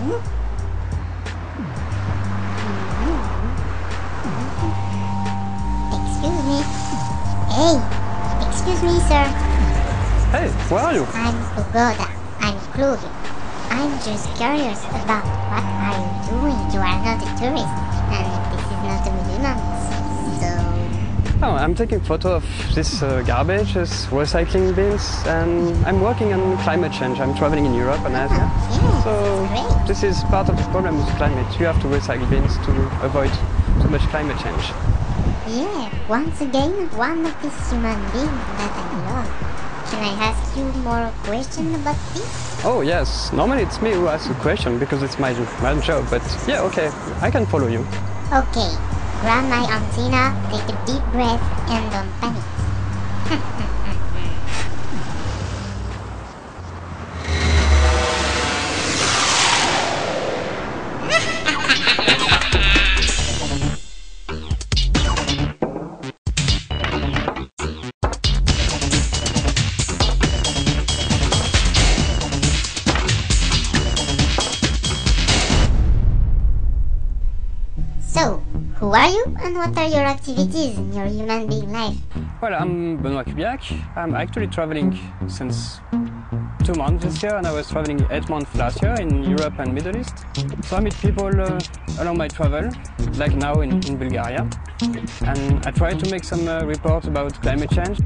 Excuse me. Hey, excuse me, sir. Hey, where are you? I'm Ugoda. I'm Chloe. I'm just curious about what are you doing? You are not a tourist, and this is not a museum, so... Oh, I'm taking photo of this garbage, this recycling bins, and I'm working on climate change. I'm traveling in Europe and Asia. Yes, So great. this is part of the problem with climate. You have to recycle bins to avoid too much climate change. Yeah, once again, one of these human beings that I love. Can I ask you more questions about this? Oh yes, normally it's me who asks a question because it's my job, but yeah, okay, I can follow you. Okay, grab my antenna, take a deep breath, and don't panic. So, who are you and what are your activities in your human being life? Well, I'm Benoît Kubiak. I'm actually traveling since 2 months this year, and I was traveling 8 months last year in Europe and Middle East. So I meet people along my travel, like now in Bulgaria, and I try to make some reports about climate change.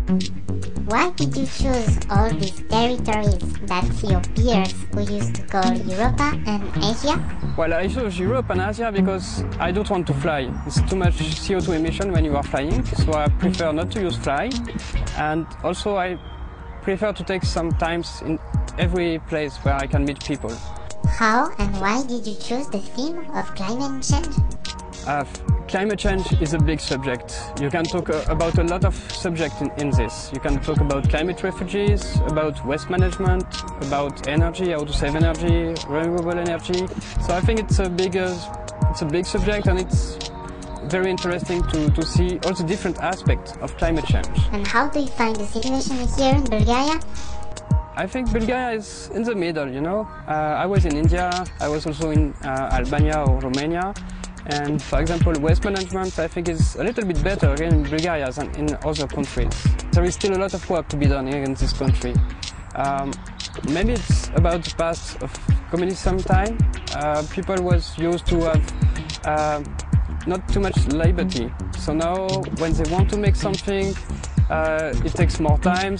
Why did you choose all these territories that your peers who used to call Europa and Asia? Well, I chose Europe and Asia because I don't want to fly. It's too much CO2 emission when you are flying, so I prefer not to use fly. And also I prefer to take some times in every place where I can meet people. How and why did you choose the theme of climate change? Climate change is a big subject. You can talk about a lot of subjects in this. You can talk about climate refugees, about waste management, about energy, how to save energy, renewable energy. So I think it's a big subject, and it's very interesting to see all the different aspects of climate change. And how do you find the situation here in Bulgaria? I think Bulgaria is in the middle, you know. I was in India, I was also in Albania or Romania. And for example, waste management I think is a little bit better here in Bulgaria than in other countries. There is still a lot of work to be done here in this country. Maybe it's about the past of communism time. People was used to have not too much liberty. So now when they want to make something, it takes more time,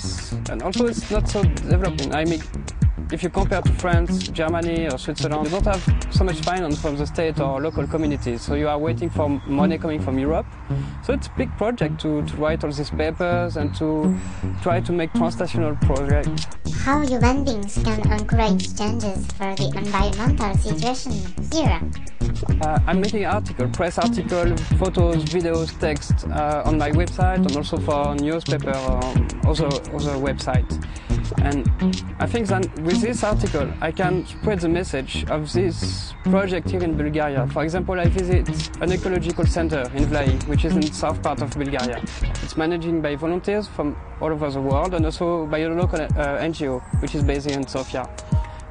and also it's not so developing. I mean, if you compare to France, Germany or Switzerland, you don't have so much finance from the state or local communities, so you are waiting for money coming from Europe. So it's a big project to write all these papers and to try to make transnational projects. How human beings can encourage changes for the environmental situation here? I'm making articles, press articles, photos, videos, text on my website and also for newspaper or other websites. And I think that with this article I can spread the message of this project here in Bulgaria. For example, I visit an ecological center in Vlai, which is in the south part of Bulgaria. It's managed by volunteers from all over the world and also by a local NGO, which is based in Sofia.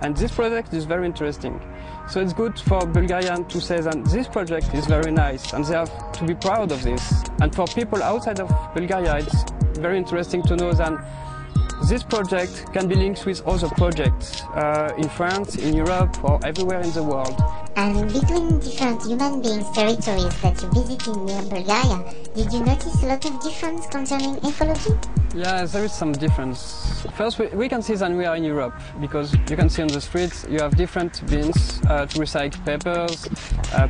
And this project is very interesting. So it's good for Bulgarians to say that this project is very nice and they have to be proud of this. And for people outside of Bulgaria, it's very interesting to know that this project can be linked with other projects in France, in Europe or everywhere in the world. And between different human beings' territories that you visited near Bulgaria, did you notice a lot of difference concerning ecology? Yeah, there is some difference. First, we can see that we are in Europe because you can see on the streets you have different bins to recycle papers,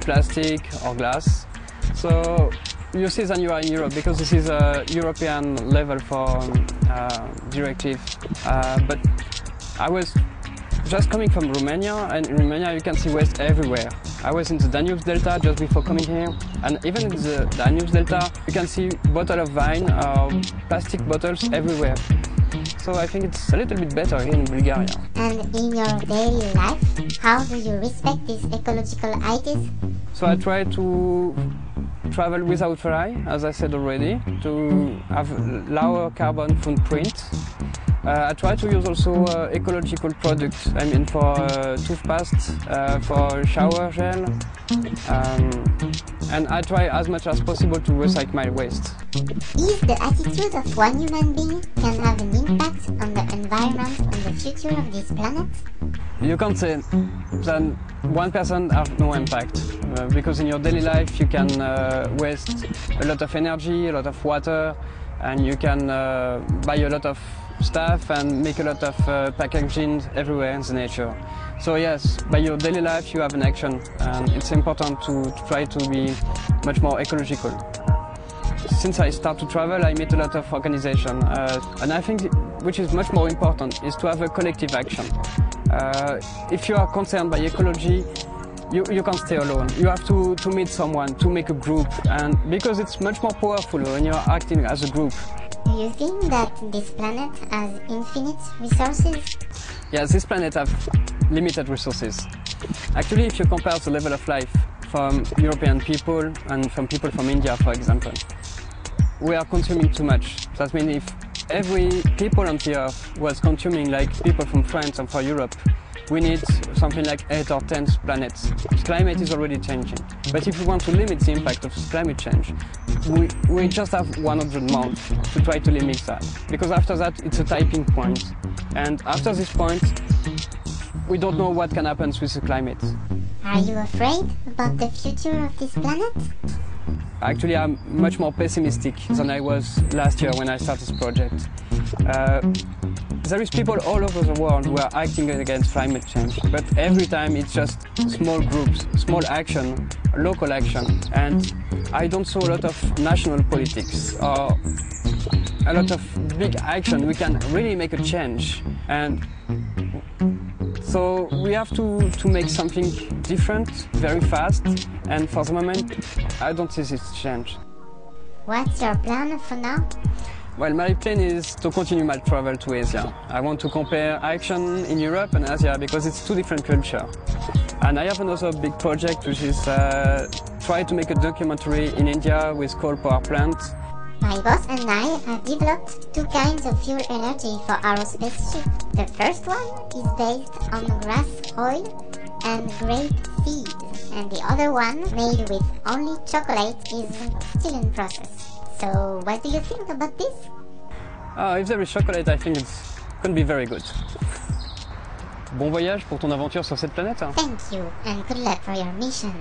plastic or glass. So you see that you are in Europe because this is a European level for directive. But I was just coming from Romania, and in Romania you can see waste everywhere. I was in the Danube Delta just before coming here, and even in the Danube Delta you can see bottle of wine or plastic bottles everywhere. So I think it's a little bit better here in Bulgaria. And in your daily life, how do you respect these ecological ideas? So I try to travel without fly, as I said already, to have lower carbon footprint. I try to use also ecological products. I mean, for toothpaste, for shower gel, and I try as much as possible to recycle my waste. Is the attitude of one human being can have an impact on the environment and the future of this planet? You can't say that one person has no impact, because in your daily life you can waste a lot of energy, a lot of water, and you can buy a lot of stuff and make a lot of packaging everywhere in the nature. So yes, by your daily life you have an action, and it's important to try to be much more ecological. Since I start to travel, I meet a lot of organizations, and I think which is much more important is to have a collective action. If you are concerned by ecology, you can't stay alone. You have to meet someone, to make a group, and because it's much more powerful when you're acting as a group. Do you think that this planet has infinite resources? Yes, this planet has limited resources. Actually, if you compare the level of life from European people and from people from India, for example, we are consuming too much. That means if every people on the earth was consuming like people from France and from Europe, we need something like 8 or 10 planets. Climate is already changing. But if we want to limit the impact of climate change, we just have 100 months to try to limit that. Because after that, it's a tipping point. And after this point, we don't know what can happen with the climate. Are you afraid about the future of this planet? Actually, I'm much more pessimistic than I was last year when I started this project. There is people all over the world who are acting against climate change, but every time it's just small groups, small action, local action, and I don't see a lot of national politics or a lot of big action. We can really make a change, and so we have to make something different very fast, and for the moment I don't see this change. What's your plan for now? Well, my plan is to continue my travel to Asia. I want to compare action in Europe and Asia because it's two different cultures. And I have another big project which is try to make a documentary in India with coal power plant. My boss and I have developed two kinds of fuel energy for our spaceship. The first one is based on grass oil and grape seed, and the other one, made with only chocolate, is still in process. So, what do you think about this? If there is chocolate, I think it's going to be very good. Bon voyage pour ton aventure sur cette planète. Thank you, and good luck for your mission.